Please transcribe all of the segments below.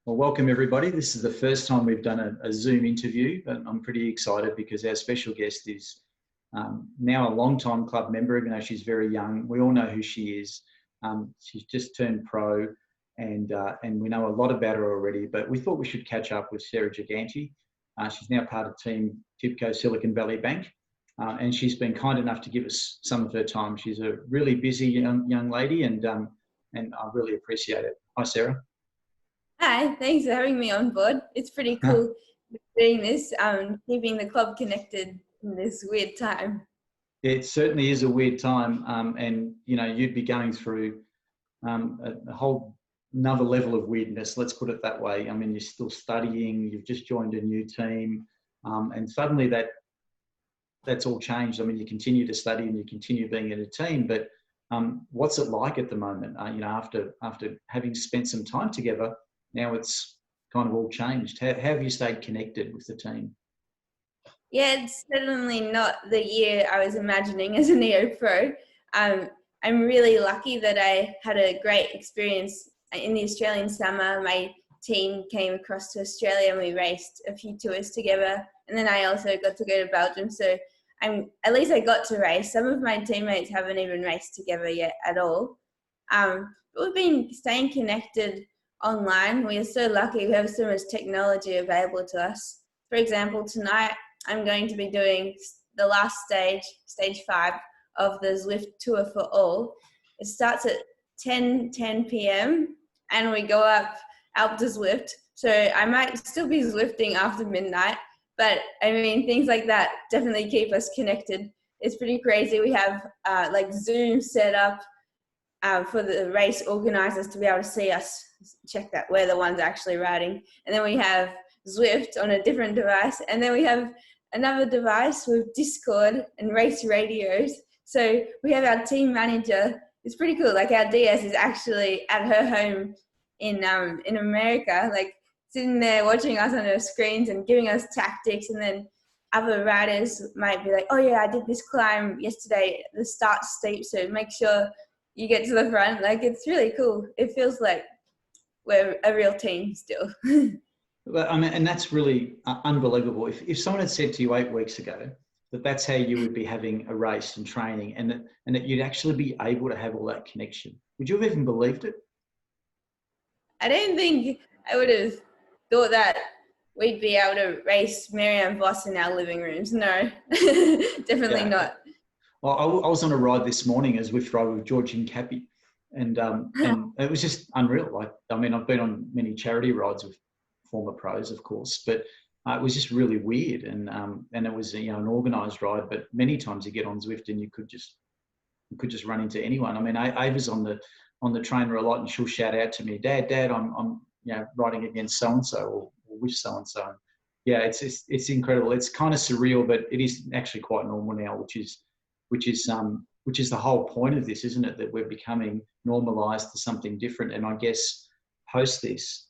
Well, welcome everybody. This is the first time we've done a Zoom interview, but I'm pretty excited because our special guest is now a long-time club member, even though she's very young. We all know who she is. She's just turned pro and we know a lot about her already, but we thought we should catch up with Sarah Gigante. She's now part of Team TIBCO Silicon Valley Bank, and she's been kind enough to give us some of her time. She's a really busy young lady, and I really appreciate it. Hi, Sarah. Hi, thanks for having me on board. It's pretty cool doing this, keeping the club connected in this weird time. It certainly is a weird time, and you know, you'd be going through a whole another level of weirdness, let's put it that way. I mean, you're still studying, you've just joined a new team, and suddenly that's all changed. I mean, you continue to study and you continue being in a team, but what's it like at the moment? You know, after having spent some time together, now it's kind of all changed. How have you stayed connected with the team? Yeah, it's certainly not the year I was imagining as a neo pro. I'm really lucky that I had a great experience in the Australian summer. My team came across to Australia and we raced a few tours together. And then I also got to go to Belgium. So at least I got to race. Some of my teammates haven't even raced together yet at all. But we've been staying connected online. We are so lucky. We have so much technology available to us. For example, tonight I'm going to be doing the last stage 5 of the Zwift Tour for All. It starts at 10 p.m. and we go up Alpe d'Huez. So I might still be Zwifting after midnight, but I mean, things like that definitely keep us connected. It's pretty crazy. We have like Zoom set up for the race organizers to be able to see us, check that we're the ones actually riding. And then we have Zwift on a different device. And then we have another device with Discord and race radios. So we have our team manager. It's pretty cool. Like our DS is actually at her home in America, like sitting there watching us on her screens and giving us tactics. And then other riders might be like, oh yeah, I did this climb yesterday. The start's steep, so make sure you get to the front. Like, it's really cool. It feels like we're a real team still. Well, I mean, and that's really unbelievable. If someone had said to you 8 weeks ago that that's how you would be having a race and training, and that you'd actually be able to have all that connection, would you have even believed it? I don't think I would have thought that we'd be able to race Miriam Voss in our living rooms. No, definitely not. Well, I was on a ride this morning as Zwift rider with Georgian Cappy, and it was just unreal. Like, I mean, I've been on many charity rides with former pros, of course, but it was just really weird. And it was, you know, an organised ride, but many times you get on Zwift and you could just run into anyone. I mean, Ava's on the trainer a lot, and she'll shout out to me, Dad, I'm you know, riding against so and so or with so and so. Yeah, it's incredible. It's kind of surreal, but it is actually quite normal now, which is the whole point of this, isn't it? That we're becoming normalised to something different. And I guess post this,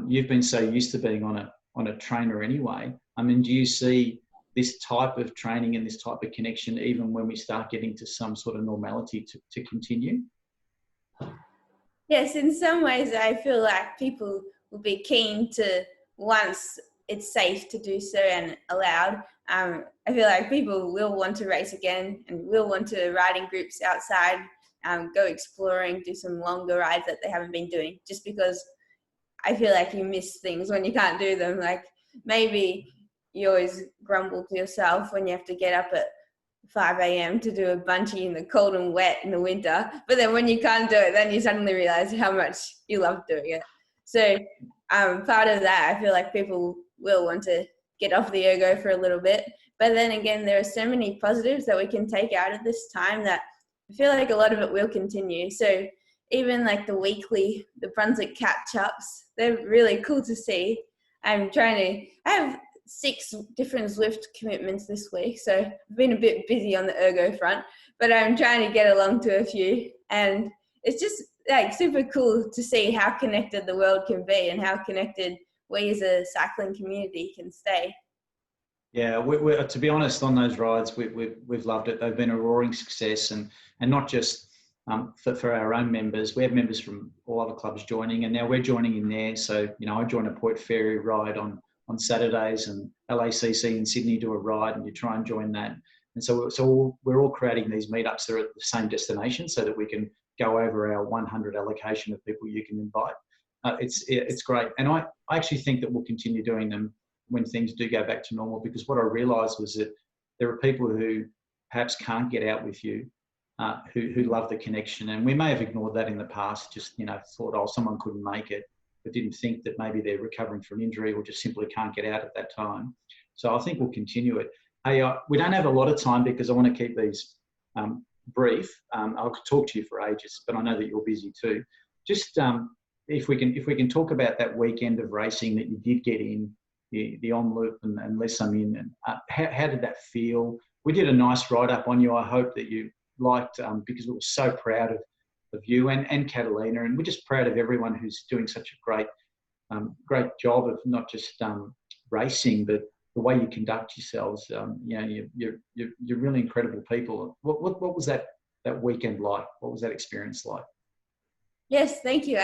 you've been so used to being on a trainer anyway. I mean, do you see this type of training and this type of connection even when we start getting to some sort of normality to continue? Yes, in some ways I feel like people will be keen to, once it's safe to do so and allowed, I feel like people will want to race again and will want to ride in groups outside, go exploring, do some longer rides that they haven't been doing, just because I feel like you miss things when you can't do them. Like, maybe you always grumble to yourself when you have to get up at 5 a.m. to do a bungee in the cold and wet in the winter. But then when you can't do it, then you suddenly realize how much you love doing it. So part of that, I feel like people will want to get off the ergo for a little bit. But then again, there are so many positives that we can take out of this time that I feel like a lot of it will continue. So even like the Brunswick catch-ups, they're really cool to see. I have 6 different Zwift commitments this week, so I've been a bit busy on the ergo front, but I'm trying to get along to a few. And it's just like super cool to see how connected the world can be and how connected we as a cycling community can stay. Yeah, we're to be honest, on those rides, we've loved it. They've been a roaring success, and not just for our own members. We have members from all other clubs joining, and now we're joining in there. So, I join a Port Fairy ride on Saturdays, and LACC in Sydney do a ride, and you try and join that. And so we're all creating these meetups that are at the same destination so that we can go over our 100 allocation of people you can invite. It's great. And I actually think that we'll continue doing them when things do go back to normal, because what I realised was that there are people who perhaps can't get out with you, who love the connection. And we may have ignored that in the past, just, thought, oh, someone couldn't make it, but didn't think that maybe they're recovering from injury or just simply can't get out at that time. So I think we'll continue it. Hey, we don't have a lot of time because I want to keep these brief. I could talk to you for ages, but I know that you're busy too. Just if we can talk about that weekend of racing that you did get in, the on loop and Les I'm in, and how did that feel? We did a nice write up on you. I hope that you liked, because we were so proud of you and Catalina, and we're just proud of everyone who's doing such a great job of not just racing, but the way you conduct yourselves. You're really incredible people. What was that weekend like? What was that experience like? Yes, thank you.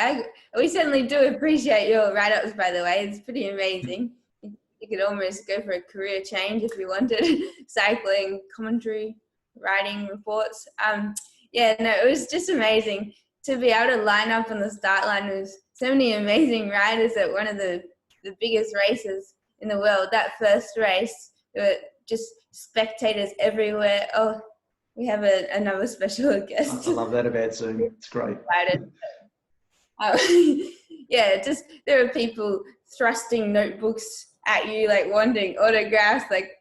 We certainly do appreciate your write-ups, by the way. It's pretty amazing. You could almost go for a career change if you wanted. Cycling, commentary, writing reports. It was just amazing to be able to line up on the start line with so many amazing riders at one of the biggest races in the world. That first race, there were just spectators everywhere. Oh, we have another special guest. I love that about Zoom. It's great. Just there were people thrusting notebooks at you, like wanting autographs, like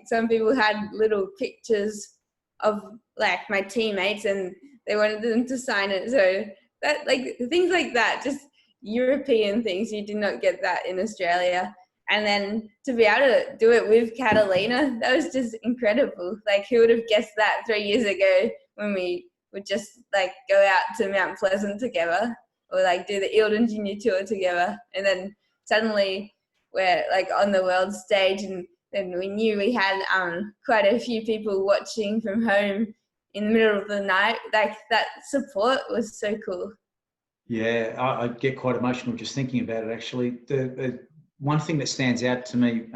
some people had little pictures of like my teammates and they wanted them to sign it. So that, like, things like that, just European things, you did not get that in Australia. And then to be able to do it with Catalina, that was just incredible. Like, who would have guessed that 3 years ago when we would just like go out to Mount Pleasant together or like do the Eildon Junior Tour together, and then suddenly we're like on the world stage, and then we knew we had quite a few people watching from home in the middle of the night. Like, that support was so cool. Yeah, I get quite emotional just thinking about it, actually. The one thing that stands out to me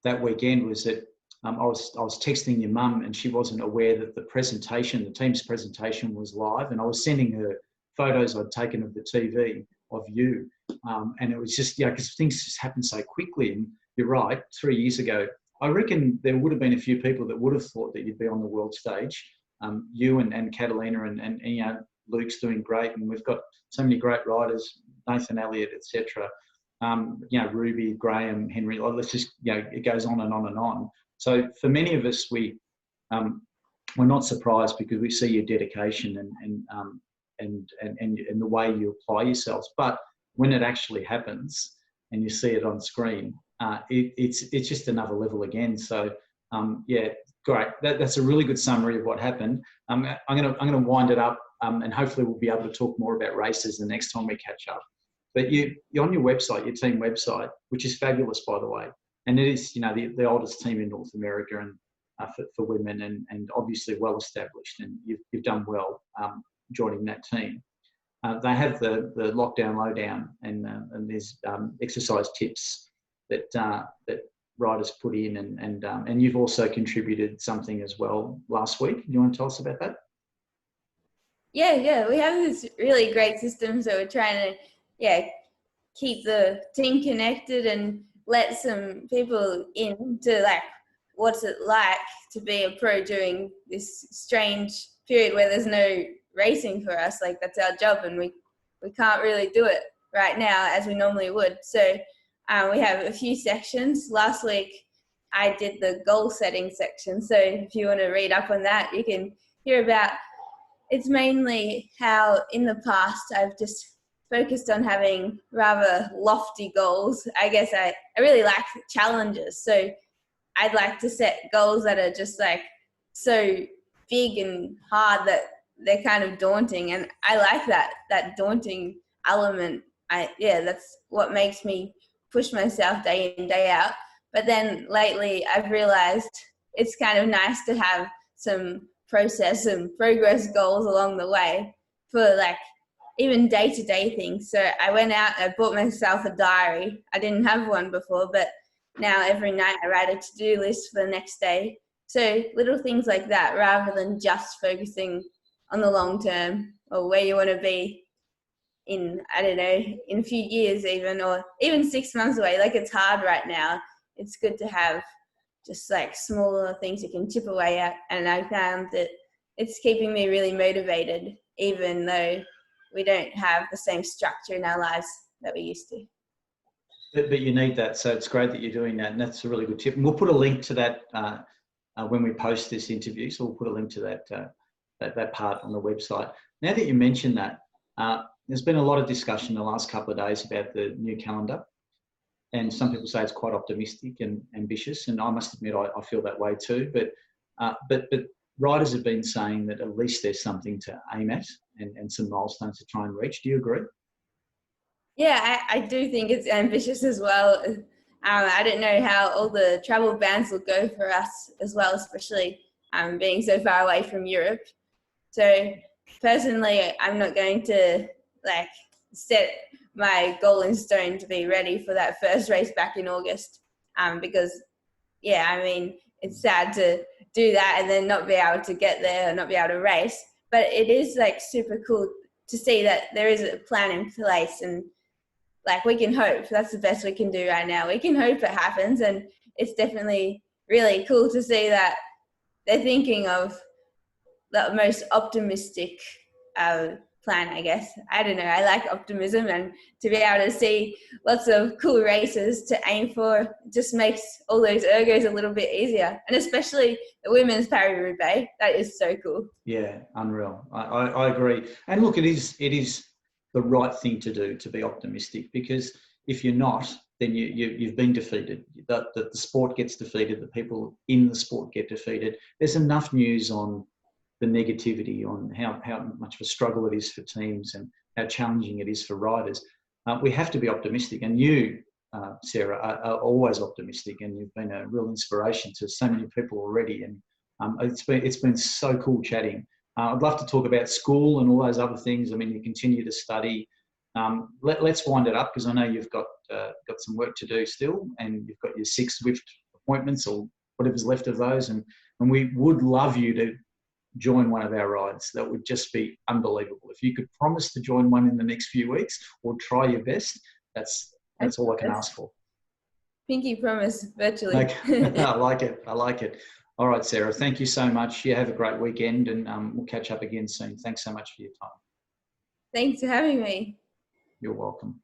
that weekend was that I was texting your mum, and she wasn't aware that the team's presentation was live, and I was sending her photos I'd taken of the TV of you, and it was just, because things just happen so quickly. And you're right, 3 years ago, I reckon there would have been a few people that would have thought that you'd be on the world stage. You and Catalina and Luke's doing great, and we've got so many great riders, Nathan Elliott, etc. Ruby, Graham, Henry. Let's just, it goes on and on and on. So for many of us, we're not surprised because we see your dedication and the way you apply yourselves. But when it actually happens and you see it on screen, it's just another level again. So great. That's a really good summary of what happened. I'm gonna wind it up, and hopefully we'll be able to talk more about races the next time we catch up. But you're on your website, your team website, which is fabulous, by the way, and it is the oldest team in North America and for women, and obviously well established, and you've done well joining that team. They have the lockdown lowdown, and there's exercise tips that riders put in, and you've also contributed something as well last week. Do you want to tell us about that? Yeah, we have this really great system, so we're trying to keep the team connected and let some people in to like what's it like to be a pro during this strange period where there's no racing for us. Like, that's our job, and we can't really do it right now as we normally would. So we have a few sections. Last week I did the goal setting section, so if you want to read up on that, you can hear about. It's mainly how in the past I've just focused on having rather lofty goals. I guess I really like challenges, so I'd like to set goals that are just like so big and hard that they're kind of daunting, and I like that daunting element. That's what makes me push myself day in, day out. But then lately I've realized it's kind of nice to have some process and progress goals along the way for like even day-to-day things. So I went out, I bought myself a diary. I didn't have one before, but now every night I write a to-do list for the next day. So little things like that, rather than just focusing on the long term or where you want to be in, I don't know, in a few years even, or even 6 months away. Like, it's hard right now. It's good to have just like smaller things you can chip away at. And I found that it's keeping me really motivated, even though we don't have the same structure in our lives that we used to. But you need that. So it's great that you're doing that. And that's a really good tip. And we'll put a link to that when we post this interview. So we'll put a link to that part on the website. Now that you mentioned that, there's been a lot of discussion in the last couple of days about the new calendar. And some people say it's quite optimistic and ambitious. And I must admit, I feel that way too. But writers have been saying that at least there's something to aim at and some milestones to try and reach. Do you agree? Yeah, I do think it's ambitious as well. I don't know how all the travel bans will go for us as well, especially being so far away from Europe. So personally, I'm not going to like set my goal in stone to be ready for that first race back in August, because yeah, I mean, it's sad to do that and then not be able to get there or not be able to race. But it is like super cool to see that there is a plan in place, and like we can hope. That's the best we can do right now. We can hope it happens, and it's definitely really cool to see that they're thinking of the most optimistic plan, I guess. I don't know. I like optimism, and to be able to see lots of cool races to aim for just makes all those ergos a little bit easier. And especially the women's Paris-Roubaix. That is so cool. Yeah, unreal. I agree. And look, it is the right thing to do, to be optimistic, because if you're not, then you've been defeated. The sport gets defeated. The people in the sport get defeated. There's enough news on the negativity, on how much of a struggle it is for teams and how challenging it is for riders. We have to be optimistic. And you, Sarah, are always optimistic, and you've been a real inspiration to so many people already. And it's been so cool chatting. I'd love to talk about school and all those other things. I mean, you continue to study. Let's wind it up, because I know you've got some work to do still, and you've got your 6 Zwift appointments or whatever's left of those. And we would love you to join one of our rides. That would just be unbelievable. If you could promise to join one in the next few weeks or try your best, that's all I can ask for. Pinky promise, virtually. Okay. I like it. All right, Sarah, thank you so much. You have a great weekend, and we'll catch up again soon. Thanks so much for your time. Thanks for having me. You're welcome.